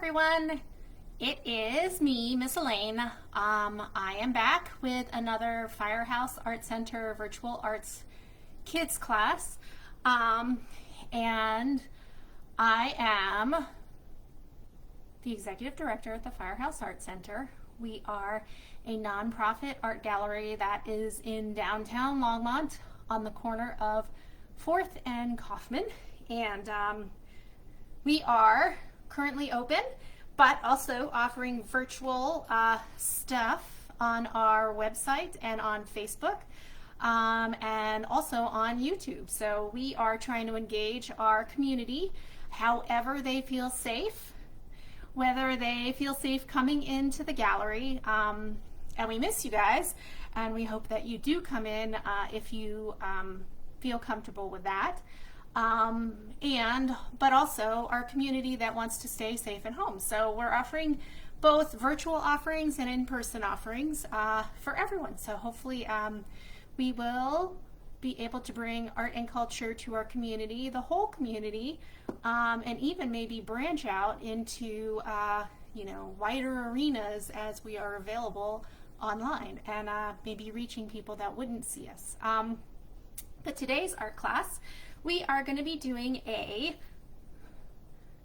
everyone. It is me, Miss Elaine. I am back with another Firehouse Art Center Virtual Arts Kids class. And I am the Executive Director at the Firehouse Art Center. We are a nonprofit art gallery that is in downtown Longmont on the corner of 4th and Kaufman. And we are currently open, but also offering virtual stuff on our website and on Facebook, and also on YouTube. So we are trying to engage our community however they feel safe, whether they feel safe coming into the gallery. And we miss you guys, and we hope that you do come in if you feel comfortable with that. But also our community that wants to stay safe at home. So we're offering both virtual offerings and in-person offerings for everyone. So hopefully we will be able to bring art and culture to our community, the whole community, and even maybe branch out into wider arenas as we are available online, and maybe reaching people that wouldn't see us. But today's art class, we are going to be doing a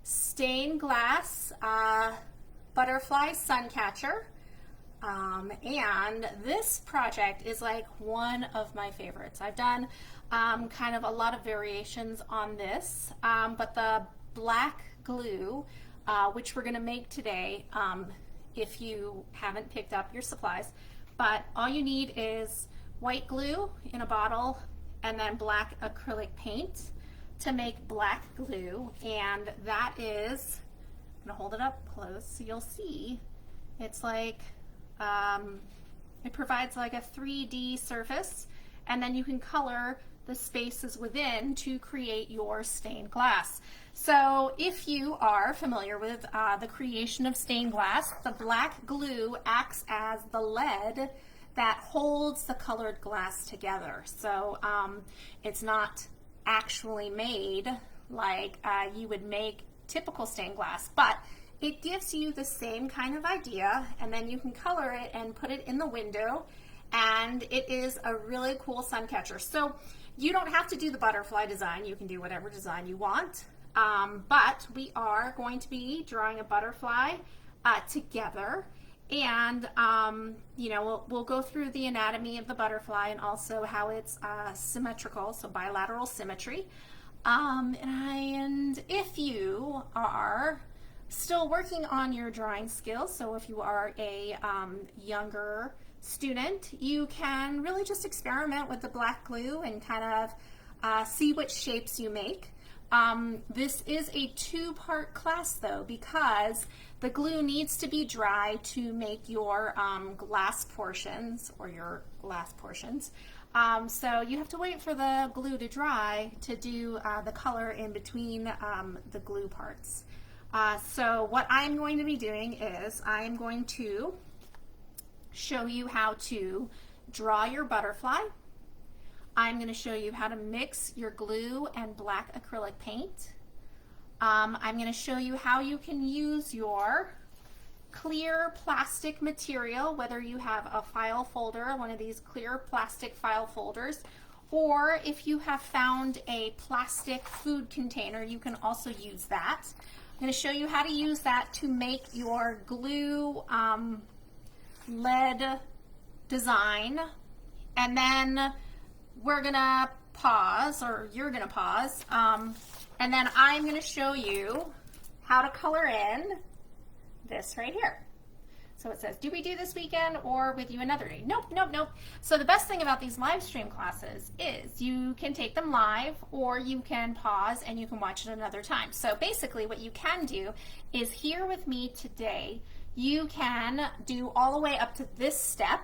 stained glass butterfly Suncatcher. And this project is like one of my favorites. I've done kind of a lot of variations on this, but the black glue, which we're going to make today, if you haven't picked up your supplies, but all you need is white glue in a bottle and then black acrylic paint to make black glue. And that is, I'm gonna hold it up close so you'll see. It's like, it provides like a 3D surface, and then you can color the spaces within to create your stained glass. So if you are familiar with the creation of stained glass, the black glue acts as the lead that holds the colored glass together. So it's not actually made like you would make typical stained glass, but it gives you the same kind of idea, and then you can color it and put it in the window, and it is a really cool sun catcher. So you don't have to do the butterfly design, you can do whatever design you want, but we are going to be drawing a butterfly together. And we'll go through the anatomy of the butterfly and also how it's symmetrical, so bilateral symmetry. And if you are still working on your drawing skills, so if you are a younger student, you can really just experiment with the black glue and kind of see what shapes you make. This is a two-part class though, because the glue needs to be dry to make your glass portions, or your glass portions. So you have to wait for the glue to dry to do the color in between the glue parts. So what I'm going to be doing is I'm going to show you how to draw your butterfly. I'm going to show you how to mix your glue and black acrylic paint. I'm going to show you how you can use your clear plastic material, whether you have a file folder, one of these clear plastic file folders, or if you have found a plastic food container, you can also use that. I'm going to show you how to use that to make your glue lead design, and then we're gonna pause, or you're gonna pause, and then I'm gonna show you how to color in this right here. So it says, do we do this weekend or with you another day? Nope, nope, nope. So the best thing about these live stream classes is you can take them live, or you can pause and you can watch it another time. So basically what you can do is, here with me today, you can do all the way up to this step,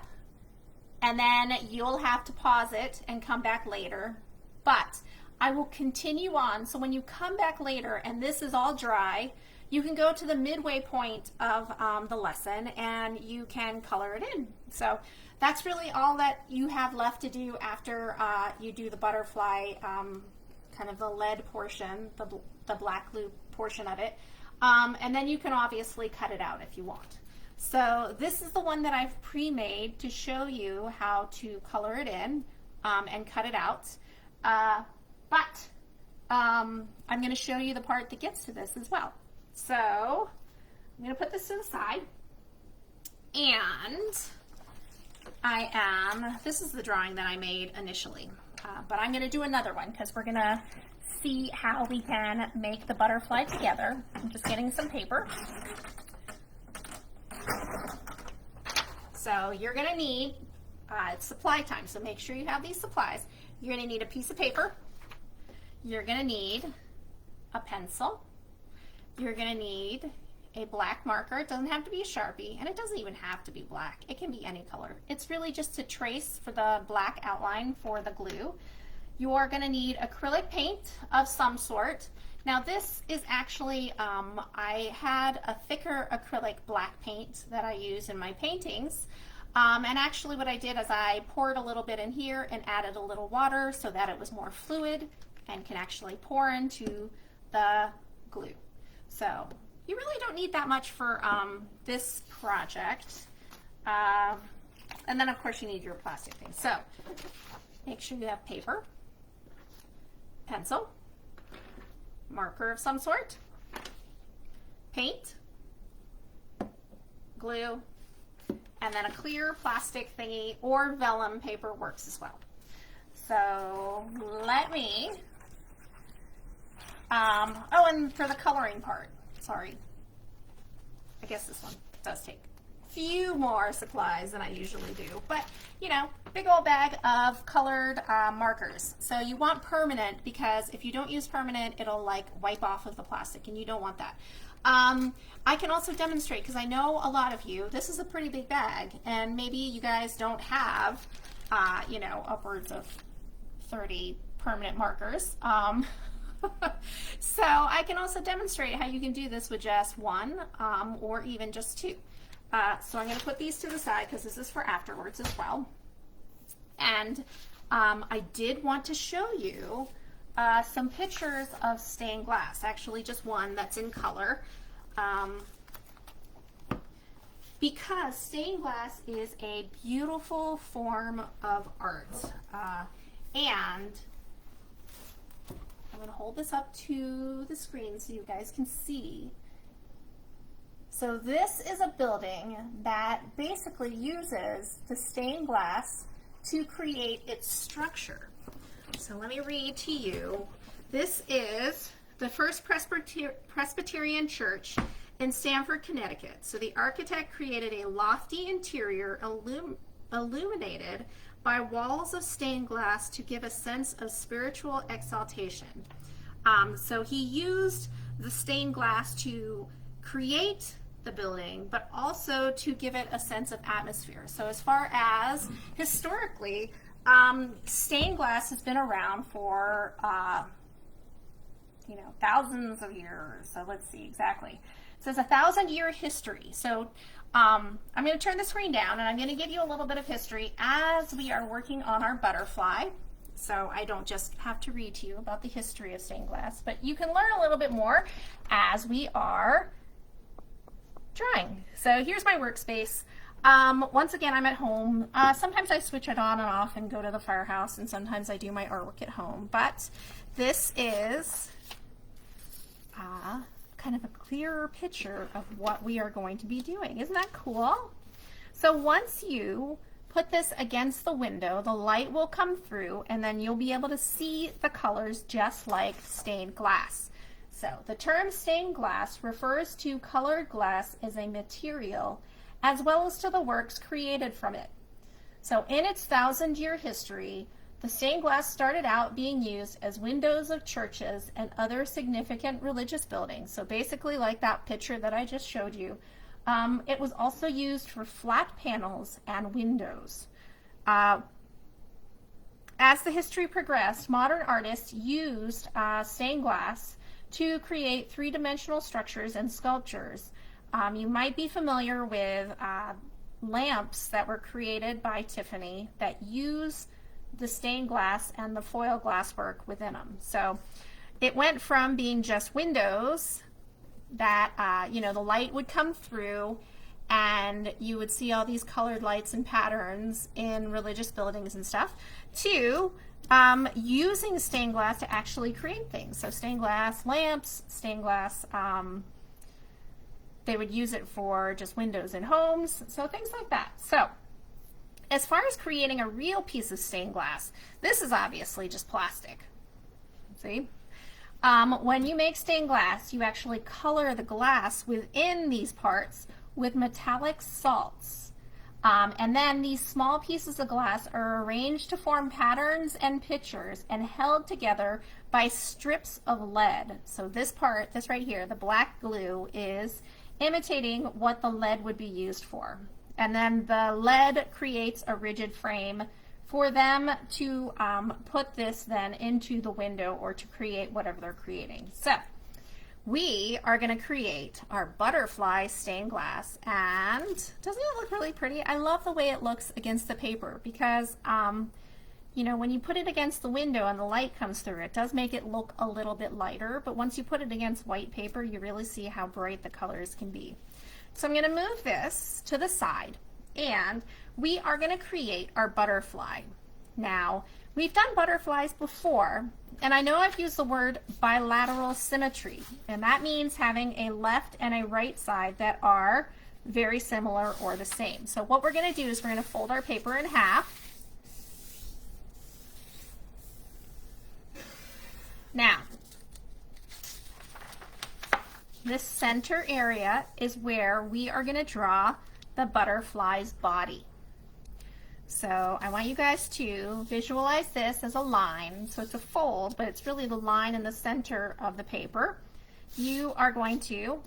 and then you'll have to pause it and come back later. But I will continue on, so when you come back later and this is all dry, you can go to the midway point of the lesson and you can color it in. So that's really all that you have left to do after you do the butterfly, kind of the lead portion, the black glue portion of it. And then you can obviously cut it out if you want. So this is the one that I've pre-made to show you how to color it in and cut it out. But I'm going to show you the part that gets to this as well. So I'm going to put this to the side, and this is the drawing that I made initially, but I'm going to do another one because we're going to see how we can make the butterfly together. I'm just getting some paper. So you're going to need, it's supply time, so make sure you have these supplies. You're going to need a piece of paper. You're going to need a pencil. You're going to need a black marker. It doesn't have to be a Sharpie, and it doesn't even have to be black. It can be any color. It's really just to trace for the black outline for the glue. You are going to need acrylic paint of some sort. Now this is actually, I had a thicker acrylic black paint that I use in my paintings. And actually what I did is I poured a little bit in here and added a little water so that it was more fluid and can actually pour into the glue. So you really don't need that much for this project. And then of course you need your plastic thing. So make sure you have paper, pencil, marker of some sort, paint, glue, and then a clear plastic thingy or vellum paper works as well. So let me, oh, and for the coloring part, sorry, I guess this one does take a few more supplies than I usually do, but you know, big old bag of colored markers. So you want permanent, because if you don't use permanent, it'll like wipe off of the plastic, and you don't want that. I can also demonstrate, because I know a lot of you, this is a pretty big bag, and maybe you guys don't have, you know, upwards of 30 permanent markers. So I can also demonstrate how you can do this with just one or even just two. So I'm going to put these to the side because this is for afterwards as well. And I did want to show you some pictures of stained glass, actually just one that's in color, because stained glass is a beautiful form of art. And I'm going to hold this up to the screen so you guys can see. So this is a building that basically uses the stained glass to create its structure. So let me read to you. This is the First Presbyterian Church in Stamford, Connecticut. So the architect created a lofty interior illuminated by walls of stained glass to give a sense of spiritual exaltation. So he used the stained glass to create the building, but also to give it a sense of atmosphere. So as far as historically, stained glass has been around for, you know, thousands of years. So let's see exactly. It says 1,000-year history. So I'm going to turn the screen down, and I'm going to give you a little bit of history as we are working on our butterfly. So I don't just have to read to you about the history of stained glass, but you can learn a little bit more as we are drawing. So here's my workspace. Once again, I'm at home. Sometimes I switch it on and off and go to the firehouse, and sometimes I do my artwork at home. But this is kind of a clearer picture of what we are going to be doing. Isn't that cool? So once you put this against the window, the light will come through, and then you'll be able to see the colors just like stained glass. So the term stained glass refers to colored glass as a material, as well as to the works created from it. So in its 1,000-year history, the stained glass started out being used as windows of churches and other significant religious buildings. So basically like that picture that I just showed you, it was also used for flat panels and windows. As the history progressed, modern artists used stained glass to create three-dimensional structures and sculptures. You might be familiar with lamps that were created by Tiffany that use the stained glass and the foil glass work within them. So it went from being just windows that, you know, the light would come through and you would see all these colored lights and patterns in religious buildings and stuff, to using stained glass to actually create things. So stained glass lamps, stained glass, they would use it for just windows in homes, so things like that. So as far as creating a real piece of stained glass, this is obviously just plastic. See? When you make stained glass, you actually color the glass within these parts with metallic salts. And then these small pieces of glass are arranged to form patterns and pictures and held together by strips of lead. So this part, this right here, the black glue, is imitating what the lead would be used for. And then the lead creates a rigid frame for them to put this then into the window or to create whatever they're creating. So we are going to create our butterfly stained glass, and doesn't it look really pretty? I love the way it looks against the paper because, you know, when you put it against the window and the light comes through, it does make it look a little bit lighter, but once you put it against white paper, you really see how bright the colors can be. So I'm going to move this to the side, and we are going to create our butterfly. Now, we've done butterflies before, and I know I've used the word bilateral symmetry, and that means having a left and a right side that are very similar or the same. So what we're going to do is we're going to fold our paper in half. Now, this center area is where we are going to draw the butterfly's body. So I want you guys to visualize this as a line. So it's a fold, but it's really the line in the center of the paper. You are going to,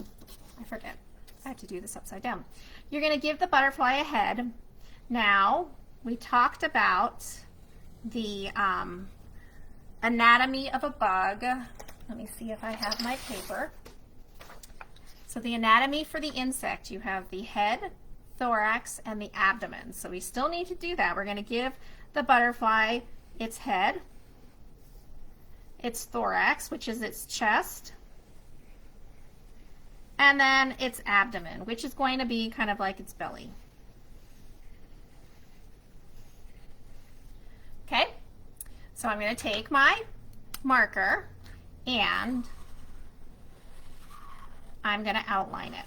I forget, I have to do this upside down. You're going to give the butterfly a head. Now, we talked about the anatomy of a bug. Let me see if I have my paper. So the anatomy for the insect, you have the head, thorax, and the abdomen. So we still need to do that. We're going to give the butterfly its head, its thorax, which is its chest, and then its abdomen, which is going to be kind of like its belly. Okay, so I'm going to take my marker and I'm going to outline it.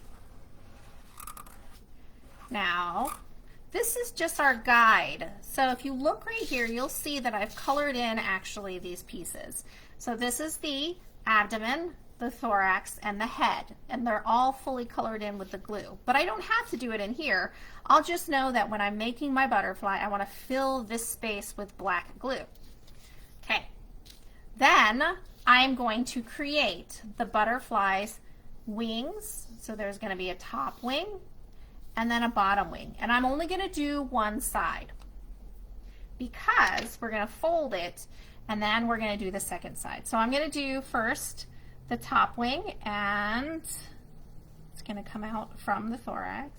Now, this is just our guide. So if you look right here, you'll see that I've colored in actually these pieces. So this is the abdomen, the thorax, and the head, and they're all fully colored in with the glue. But I don't have to do it in here. I'll just know that when I'm making my butterfly, I want to fill this space with black glue. Okay. Then I'm going to create the butterfly's wings. So there's going to be a top wing and then a bottom wing. And I'm only going to do one side because we're going to fold it and then we're going to do the second side. So I'm going to do first the top wing, and it's going to come out from the thorax.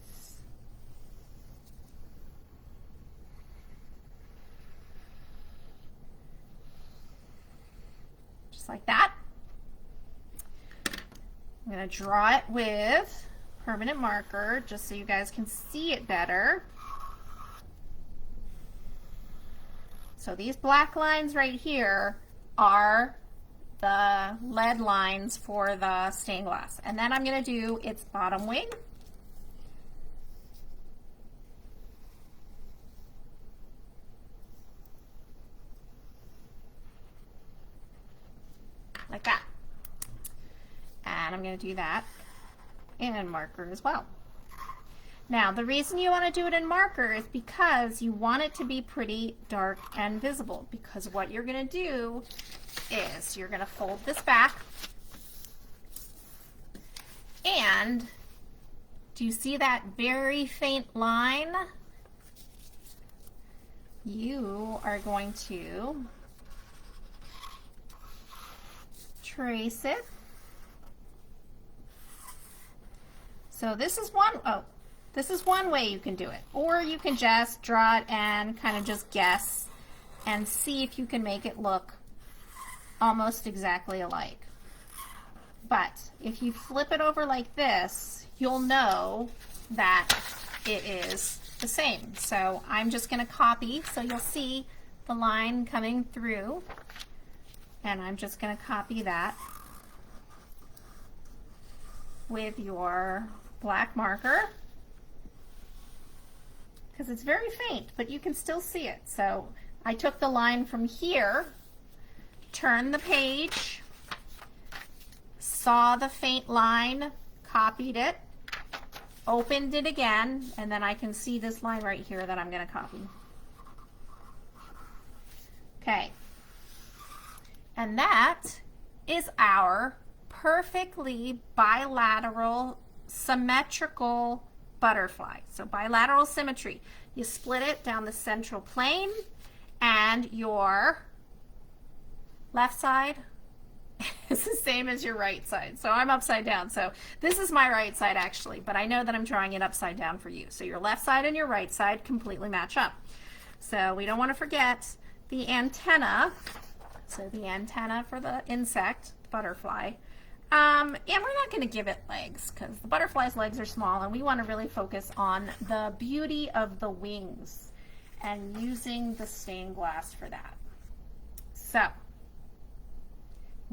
Just like that. I'm going to draw it with permanent marker just so you guys can see it better. So these black lines right here are the lead lines for the stained glass. And then I'm going to do its bottom wing. Like that. And I'm going to do that in marker as well. Now, the reason you want to do it in marker is because you want it to be pretty dark and visible, because what you're going to do is you're going to fold this back, and do you see that very faint line? You are going to trace it. So this is one way you can do it, or you can just draw it and kind of just guess and see if you can make it look almost exactly alike. But if you flip it over like this, you'll know that it is the same. So I'm just going to copy, so you'll see the line coming through, and I'm just going to copy that with your black marker, because it's very faint, but you can still see it. So I took the line from here, turned the page, saw the faint line, copied it, opened it again, and then I can see this line right here that I'm going to copy. Okay, and that is our perfectly bilateral symmetrical butterfly. So bilateral symmetry. You split it down the central plane, and your left side is the same as your right side. So I'm upside down. So this is my right side actually, but I know that I'm drawing it upside down for you. So your left side and your right side completely match up. So we don't want to forget the antenna. So the antenna for the insect, butterfly. And we're not going to give it legs because the butterfly's legs are small, and we want to really focus on the beauty of the wings and using the stained glass for that. So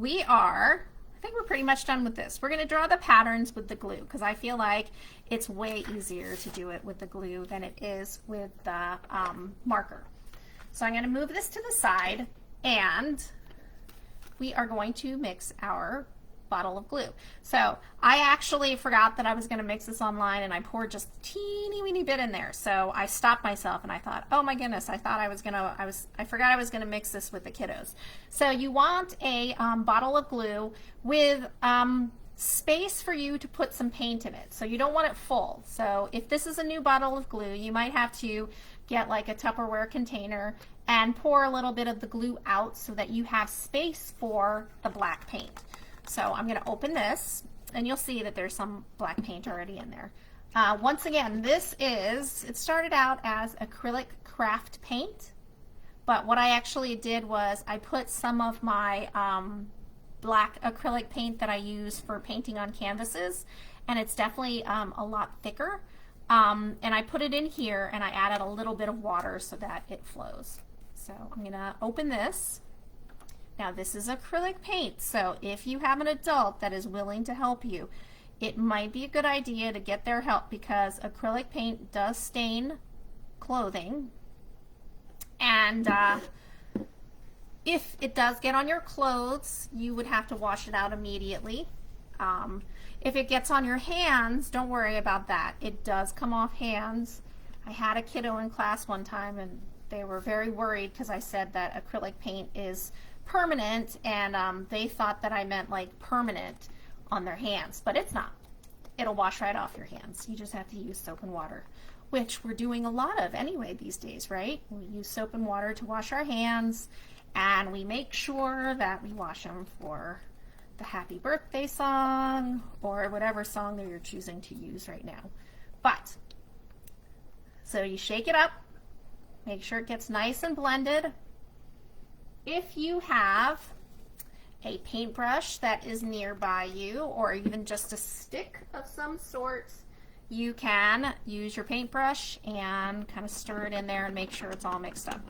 I think we're pretty much done with this. We're going to draw the patterns with the glue because I feel like it's way easier to do it with the glue than it is with the marker. So I'm going to move this to the side, and we are going to mix our bottle of glue. So I actually forgot that I was going to mix this online, and I poured just a teeny weeny bit in there. So I stopped myself and I thought, oh my goodness, I forgot I was going to mix this with the kiddos. So you want a bottle of glue with space for you to put some paint in it. So you don't want it full. So if this is a new bottle of glue, you might have to get like a Tupperware container and pour a little bit of the glue out so that you have space for the black paint. So I'm going to open this, and you'll see that there's some black paint already in there. Once again, it started out as acrylic craft paint, but what I actually did was I put some of my black acrylic paint that I use for painting on canvases, and it's definitely a lot thicker. And I put it in here, and I added a little bit of water so that it flows. So I'm going to open this. Now this is acrylic paint, so if you have an adult that is willing to help you, it might be a good idea to get their help because acrylic paint does stain clothing, and if it does get on your clothes, you would have to wash it out immediately. If it gets on your hands, don't worry about that. It does come off hands. I had a kiddo in class one time, and they were very worried because I said that acrylic paint is permanent, and they thought that I meant like permanent on their hands, but it's not. It'll wash right off your hands. You just have to use soap and water, which we're doing a lot of anyway these days, right? We use soap and water to wash our hands, and we make sure that we wash them for the happy birthday song or whatever song that you're choosing to use right now. But so you shake it up, make sure it gets nice and blended. If you have a paintbrush that is nearby you, or even just a stick of some sort, you can use your paintbrush and kind of stir it in there and make sure it's all mixed up.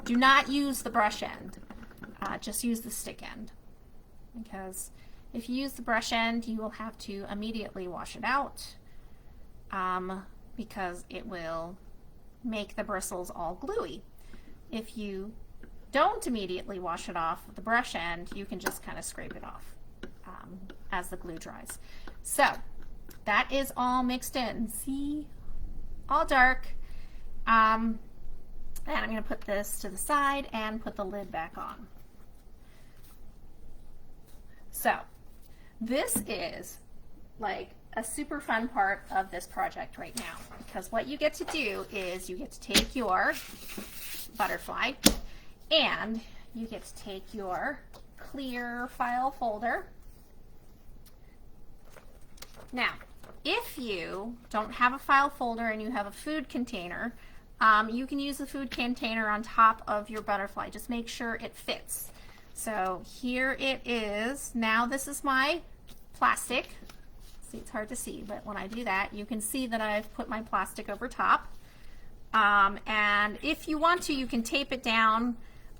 Do not use the brush end, just use the stick end, because if you use the brush end, you will have to immediately wash it out because it will make the bristles all gluey. If you don't immediately wash it off with the brush end, you can just kind of scrape it off as the glue dries. So that is all mixed in. See? All dark. And I'm going to put this to the side and put the lid back on. So this is like a super fun part of this project right now, because what you get to do is you get to take your butterfly and you get to take your clear file folder. Now, if you don't have a file folder and you have a food container, you can use the food container on top of your butterfly. Just make sure it fits. So here it is. Now this is my plastic. See, it's hard to see, but when I do that, you can see that I've put my plastic over top. And if you want to, you can tape it down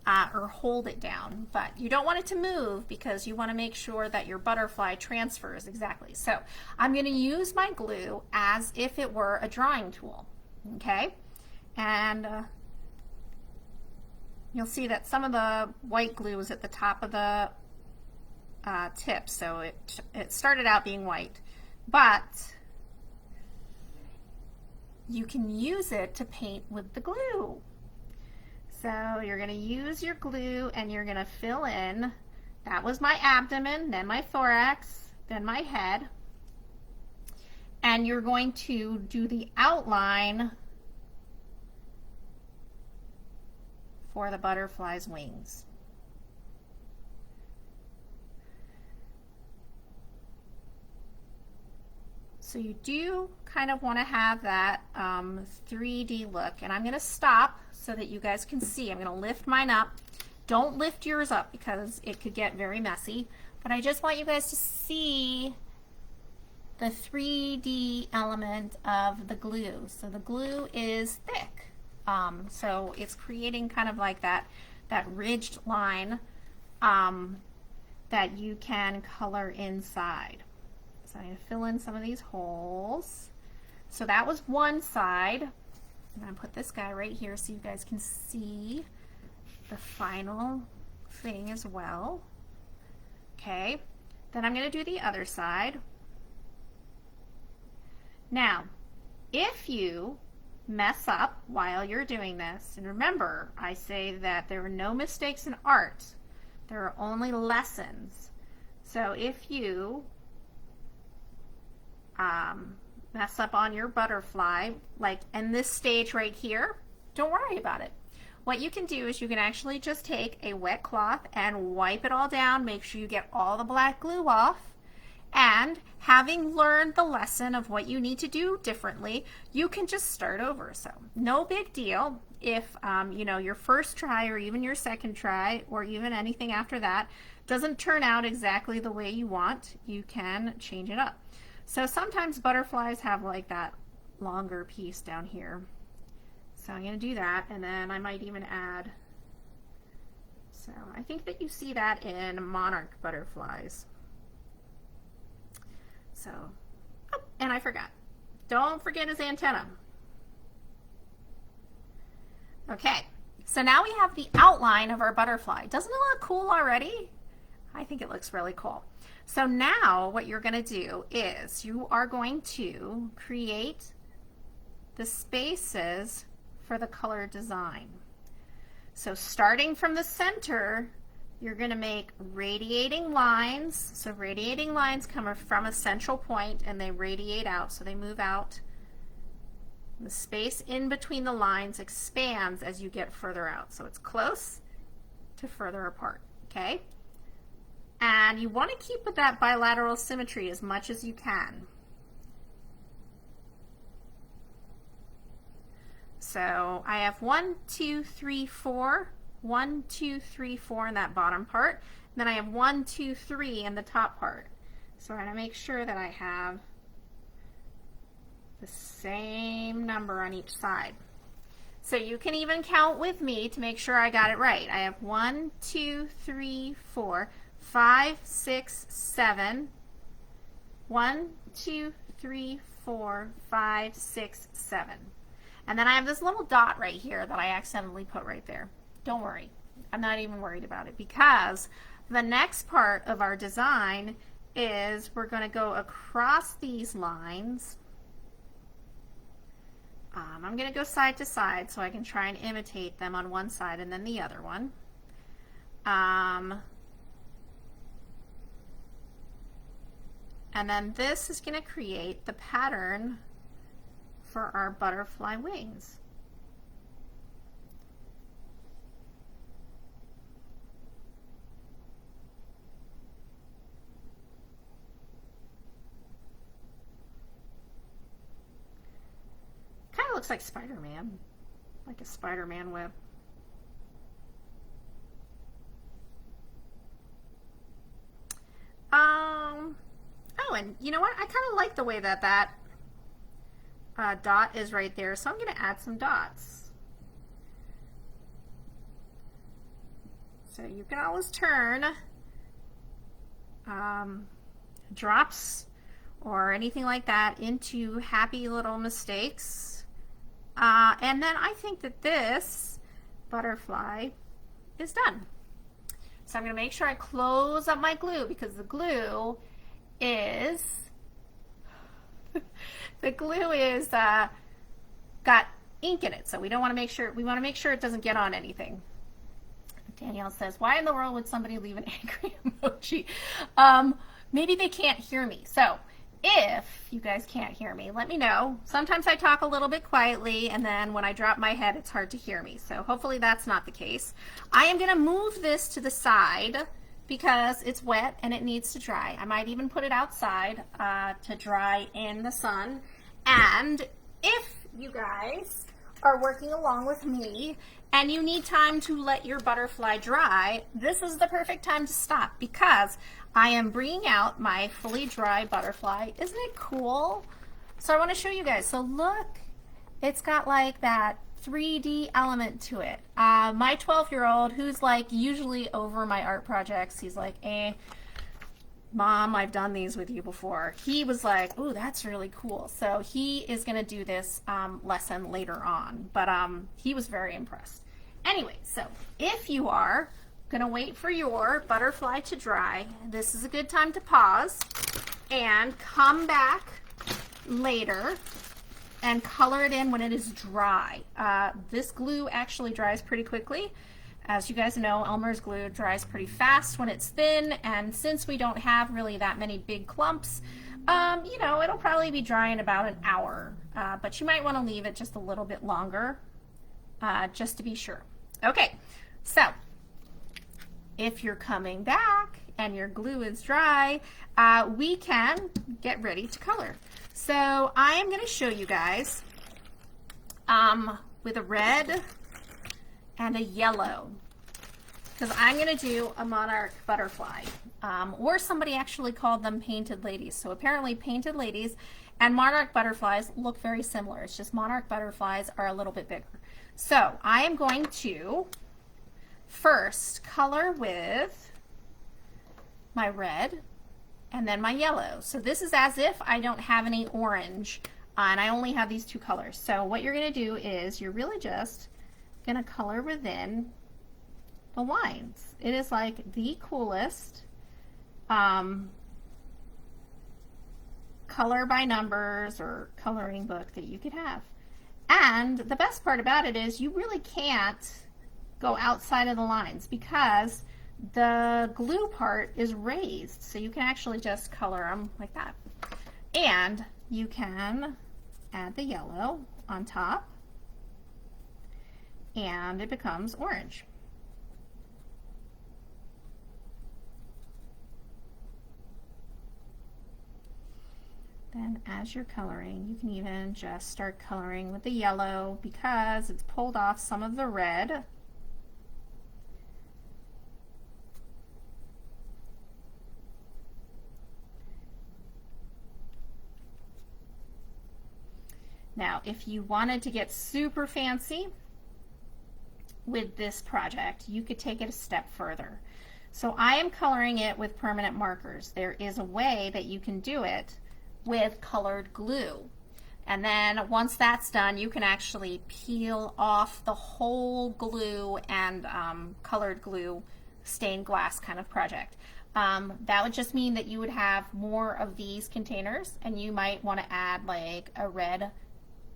or hold it down, but you don't want it to move because you want to make sure that your butterfly transfers exactly. So I'm going to use my glue as if it were a drawing tool, okay? And you'll see that some of the white glue is at the top of the tip, so it started out being white, but you can use it to paint with the glue. So you're going to use your glue and you're going to fill in. That was my abdomen, then my thorax, then my head. And you're going to do the outline for the butterfly's wings. So you do kind of want to have that 3D look, and I'm going to stop so that you guys can see. I'm going to lift mine up. Don't lift yours up because it could get very messy, but I just want you guys to see the 3D element of the glue. So the glue is thick, so it's creating kind of like that ridged line that you can color inside. So I'm going to fill in some of these holes. So that was one side. I'm going to put this guy right here so you guys can see the final thing as well. Okay, then I'm going to do the other side. Now, if you mess up while you're doing this, and remember, I say that there are no mistakes in art. There are only lessons. So if you mess up on your butterfly, like in this stage right here, don't worry about it. What you can do is you can actually just take a wet cloth and wipe it all down, make sure you get all the black glue off, and having learned the lesson of what you need to do differently, you can just start over. So no big deal if you know, your first try or even your second try or even anything after that doesn't turn out exactly the way you want, you can change it up. So sometimes butterflies have like that longer piece down here. So I'm going to do that, and then I might even add, so I think that you see that in monarch butterflies. So, oh, and I forgot. Don't forget his antenna. Okay, so now we have the outline of our butterfly. Doesn't it look cool already? I think it looks really cool. So now what you're going to do is you are going to create the spaces for the color design. So starting from the center, you're going to make radiating lines. So radiating lines come from a central point and they radiate out, so they move out. The space in between the lines expands as you get further out. So it's close to further apart, okay? And you want to keep with that bilateral symmetry as much as you can. So I have 1, 2, 3, 4, 1, 2, 3, 4 in that bottom part. And then I have 1, 2, 3 in the top part. So I'm going to make sure that I have the same number on each side. So you can even count with me to make sure I got it right. I have 1, 2, 3, 4, 5, 6, 7. 1, 2, 3, 4, 5, 6, 7. And then I have this little dot right here that I accidentally put right there. Don't worry. I'm not even worried about it because the next part of our design is we're going to go across these lines. I'm going to go side to side so I can try and imitate them on one side and then the other one. And then this is going to create the pattern for our butterfly wings. Kind of looks like Spider-Man, like a Spider-Man web. and you know what? I kind of like the way that that dot is right there, so I'm going to add some dots. So you can always turn drops or anything like that into happy little mistakes. And then I think that this butterfly is done. So I'm going to make sure I close up my glue, because the glue is got ink in it, so we want to make sure it doesn't get on anything. Danielle says, why in the world would somebody leave an angry emoji? Maybe they can't hear me. So if you guys can't hear me, let me know. Sometimes I talk a little bit quietly, and then when I drop my head, it's hard to hear me. So hopefully that's not the case. I am going to move this to the side because it's wet and it needs to dry. I might even put it outside to dry in the sun. And if you guys are working along with me and you need time to let your butterfly dry, this is the perfect time to stop, because I am bringing out my fully dry butterfly. Isn't it cool? So I want to show you guys. So look, it's got like that 3D element to it. My 12-year-old, who's like usually over my art projects, he's like, Mom, I've done these with you before. He was like, ooh, that's really cool. So he is going to do this lesson later on, but he was very impressed. Anyway, so if you are going to wait for your butterfly to dry, this is a good time to pause and come back later and color it in when it is dry. This glue actually dries pretty quickly. As you guys know, Elmer's glue dries pretty fast when it's thin, and since we don't have really that many big clumps, you know, it'll probably be dry in about an hour, but you might want to leave it just a little bit longer, just to be sure. Okay, so if you're coming back and your glue is dry, we can get ready to color. So I am going to show you guys with a red and a yellow, because I'm going to do a monarch butterfly, or somebody actually called them painted ladies. So apparently painted ladies and monarch butterflies look very similar. It's just monarch butterflies are a little bit bigger. So I am going to first color with my red and then my yellow. So this is as if I don't have any orange, and I only have these two colors. So what you're going to do is you're really just going to color within the lines. It is like the coolest color by numbers or coloring book that you could have. And the best part about it is you really can't go outside of the lines, because the glue part is raised, so you can actually just color them like that. And you can add the yellow on top, and it becomes orange. Then as you're coloring, you can even just start coloring with the yellow, because it's pulled off some of the red. Now, if you wanted to get super fancy with this project, you could take it a step further. So I am coloring it with permanent markers. There is a way that you can do it with colored glue. And then once that's done, you can actually peel off the whole glue and colored glue stained glass kind of project. That would just mean that you would have more of these containers, and you might want to add like a red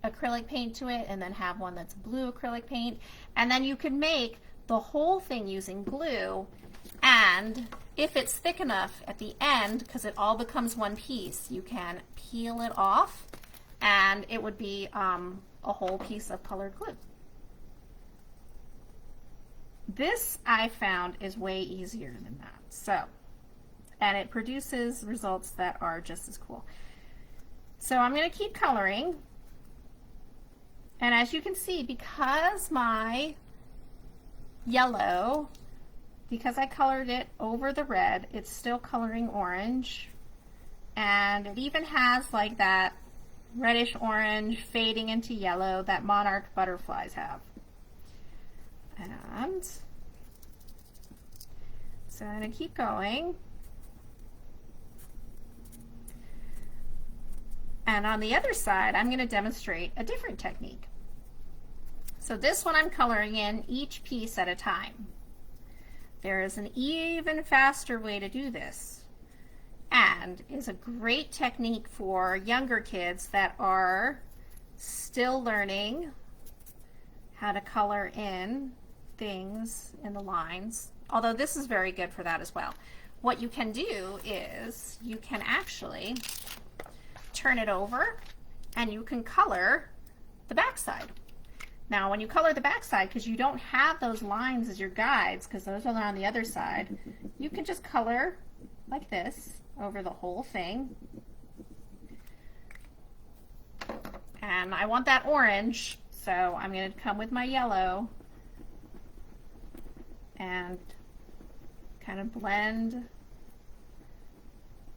acrylic paint to it, and then have one that's blue acrylic paint, and then you could make the whole thing using glue. And if it's thick enough at the end, because it all becomes one piece, you can peel it off and it would be a whole piece of colored glue. This I found is way easier than that. So, and it produces results that are just as cool. So I'm going to keep coloring. And as you can see, because my yellow, because I colored it over the red, it's still coloring orange. And it even has like that reddish orange fading into yellow that monarch butterflies have. And so I'm going to keep going. And on the other side, I'm going to demonstrate a different technique. So this one I'm coloring in each piece at a time. There is an even faster way to do this, and is a great technique for younger kids that are still learning how to color in things in the lines, although this is very good for that as well. What you can do is you can actually turn it over and you can color the backside. Now when you color the backside, because you don't have those lines as your guides, because those are on the other side, you can just color like this over the whole thing. And I want that orange, so I'm going to come with my yellow and kind of blend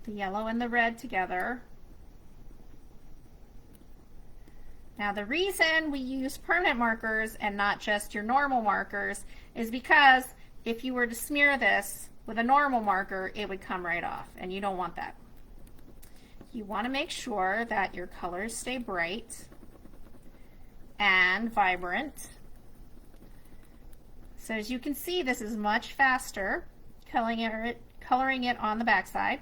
the yellow and the red together. Now the reason we use permanent markers and not just your normal markers is because if you were to smear this with a normal marker, it would come right off, and you don't want that. You want to make sure that your colors stay bright and vibrant. So as you can see, this is much faster coloring it on the backside.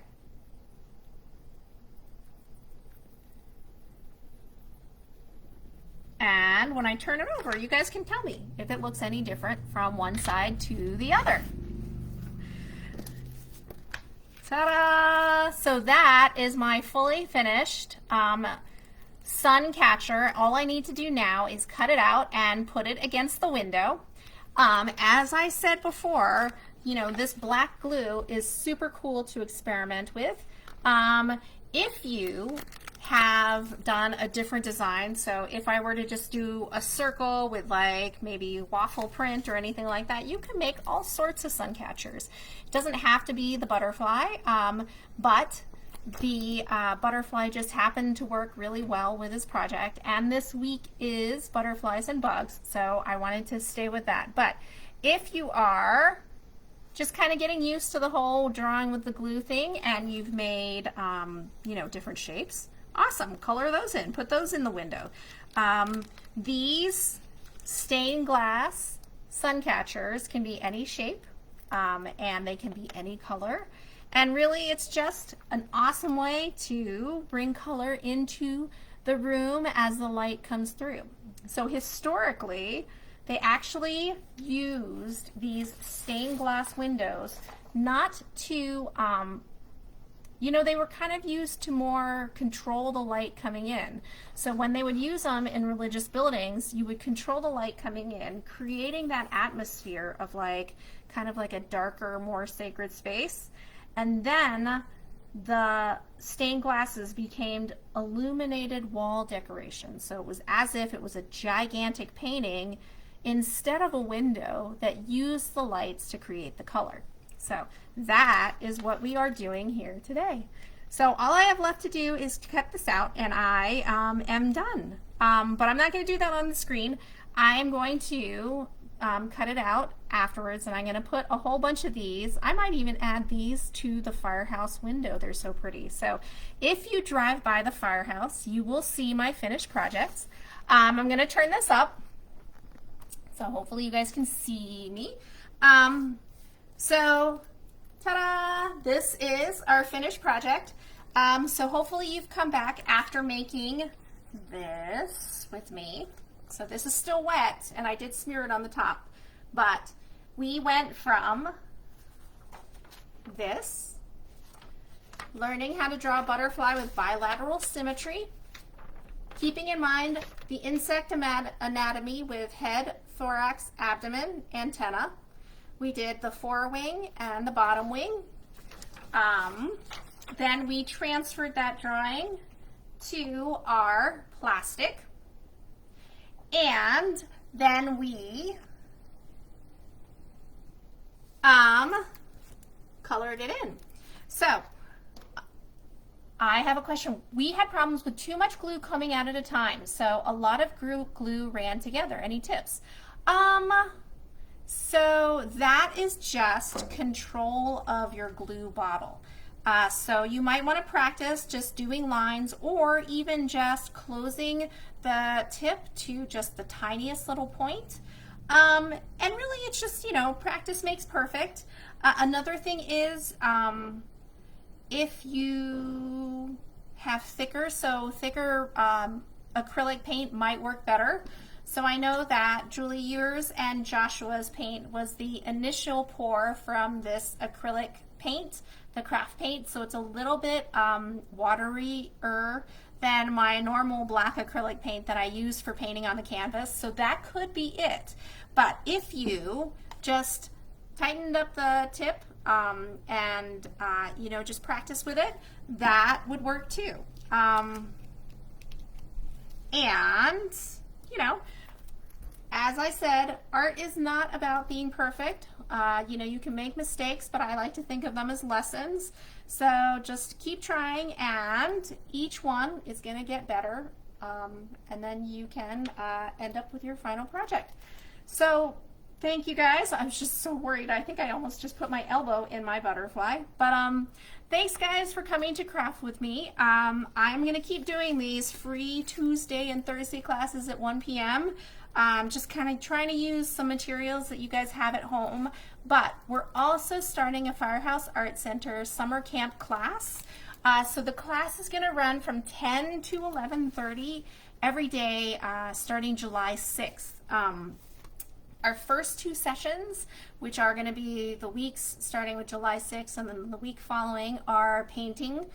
And when I turn it over, you guys can tell me if it looks any different from one side to the other. Ta-da! So that is my fully finished Suncatcher. All I need to do now is cut it out and put it against the window. As I said before, you know, this black glue is super cool to experiment with. If you have done a different design, so if I were to just do a circle with like maybe waffle print or anything like that, you can make all sorts of Suncatchers. It doesn't have to be the butterfly, but the butterfly just happened to work really well with this project, and this week is butterflies and bugs, so I wanted to stay with that. But if you are just kind of getting used to the whole drawing with the glue thing and you've made you know, different shapes, awesome, color those in, put those in the window. These stained glass Suncatchers can be any shape, and they can be any color, and really it's just an awesome way to bring color into the room as the light comes through. So historically they actually used these stained glass windows not to you know, they were kind of used to more control the light coming in. So when they would use them in religious buildings, you would control the light coming in, creating that atmosphere of like, kind of like a darker, more sacred space. And then the stained glasses became illuminated wall decoration. So it was as if it was a gigantic painting instead of a window that used the lights to create the color. So that is what we are doing here today. So all I have left to do is to cut this out, and I am done. But I'm not going to do that on the screen. I am going to cut it out afterwards, and I'm going to put a whole bunch of these. I might even add these to the firehouse window. They're so pretty. So if you drive by the firehouse, you will see my finished projects. I'm going to turn this up, so hopefully you guys can see me. So, ta-da! This is our finished project. So hopefully you've come back after making this with me. So this is still wet, and I did smear it on the top. But we went from this, learning how to draw a butterfly with bilateral symmetry, keeping in mind the insect anatomy with head, thorax, abdomen, antenna. We did the forewing and the bottom wing. Then we transferred that drawing to our plastic, and then we colored it in. So I have a question. We had problems with too much glue coming out at a time, so a lot of glue ran together. Any tips? So that is just control of your glue bottle. So you might want to practice just doing lines, or even just closing the tip to just the tiniest little point. And really it's just, you know, practice makes perfect. Another thing is, if you have thicker acrylic paint might work better. So I know that Julie, yours and Joshua's paint was the initial pour from this acrylic paint, the craft paint, so it's a little bit waterier than my normal black acrylic paint that I use for painting on the canvas, so that could be it. But if you just tightened up the tip and you know, just practice with it, that would work too. And you know, as I said, art is not about being perfect. You know, you can make mistakes, but I like to think of them as lessons. So just keep trying, and each one is going to get better, and then you can end up with your final project. So thank you guys. I was just so worried. I think I almost just put my elbow in my butterfly. But thanks guys for coming to craft with me. I'm going to keep doing these free Tuesday and Thursday classes at 1 p.m. Just kind of trying to use some materials that you guys have at home. But we're also starting a Firehouse Art Center summer camp class. So the class is going to run from 10 to 11:30 every day starting July 6th. Our first 2 sessions, which are going to be the weeks starting with July 6th and then the week following, are painting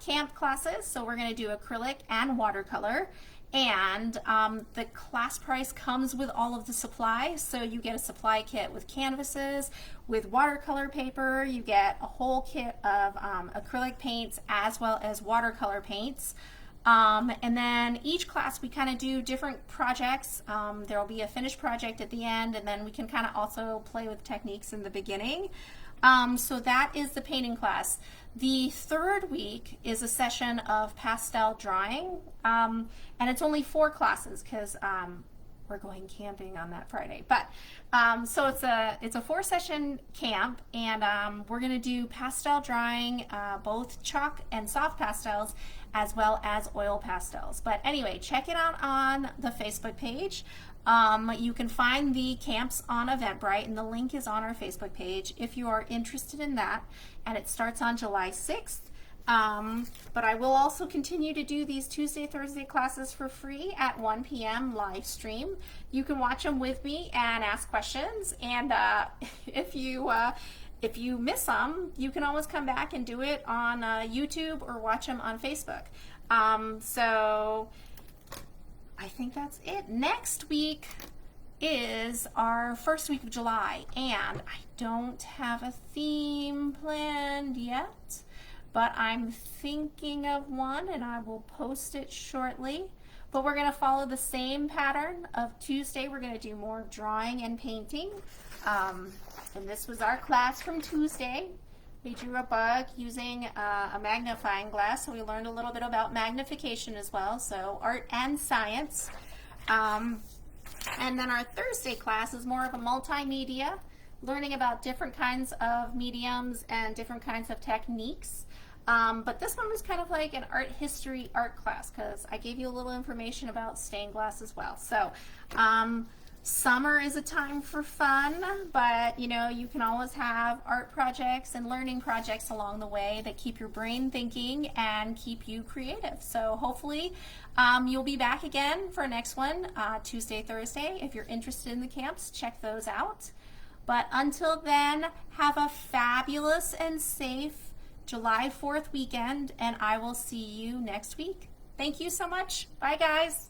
camp classes. So we're going to do acrylic and watercolor. And the class price comes with all of the supplies. So you get a supply kit with canvases, with watercolor paper, you get a whole kit of acrylic paints as well as watercolor paints. And then each class we kind of do different projects. There will be a finished project at the end, and then we can kind of also play with techniques in the beginning. So that is the painting class. The third week is a session of pastel drawing, and it's only 4 classes because we're going camping on that Friday. But so it's a 4-session camp, and we're going to do pastel drawing, both chalk and soft pastels, as well as oil pastels. But anyway, check it out on the Facebook page. You can find the camps on Eventbrite, and the link is on our Facebook page if you are interested in that, and it starts on July 6th. But I will also continue to do these Tuesday, Thursday classes for free at 1 p.m. live stream. You can watch them with me and ask questions, and if you miss them, you can always come back and do it on YouTube or watch them on Facebook. So I think that's it. Next week is our first week of July, and I don't have a theme planned yet, but I'm thinking of one, and I will post it shortly. But we're going to follow the same pattern of Tuesday. We're going to do more drawing and painting. And this was our class from Tuesday. We drew a bug using a magnifying glass, so we learned a little bit about magnification as well, so art and science. And then our Thursday class is more of a multimedia, learning about different kinds of mediums and different kinds of techniques. But this one was kind of like an art history art class, because I gave you a little information about stained glass as well. So summer is a time for fun, but you know, you can always have art projects and learning projects along the way that keep your brain thinking and keep you creative. So hopefully you'll be back again for next one, Tuesday, Thursday. If you're interested in the camps, check those out. But until then, have a fabulous and safe July 4th weekend, and I will see you next week. Thank you so much. Bye guys.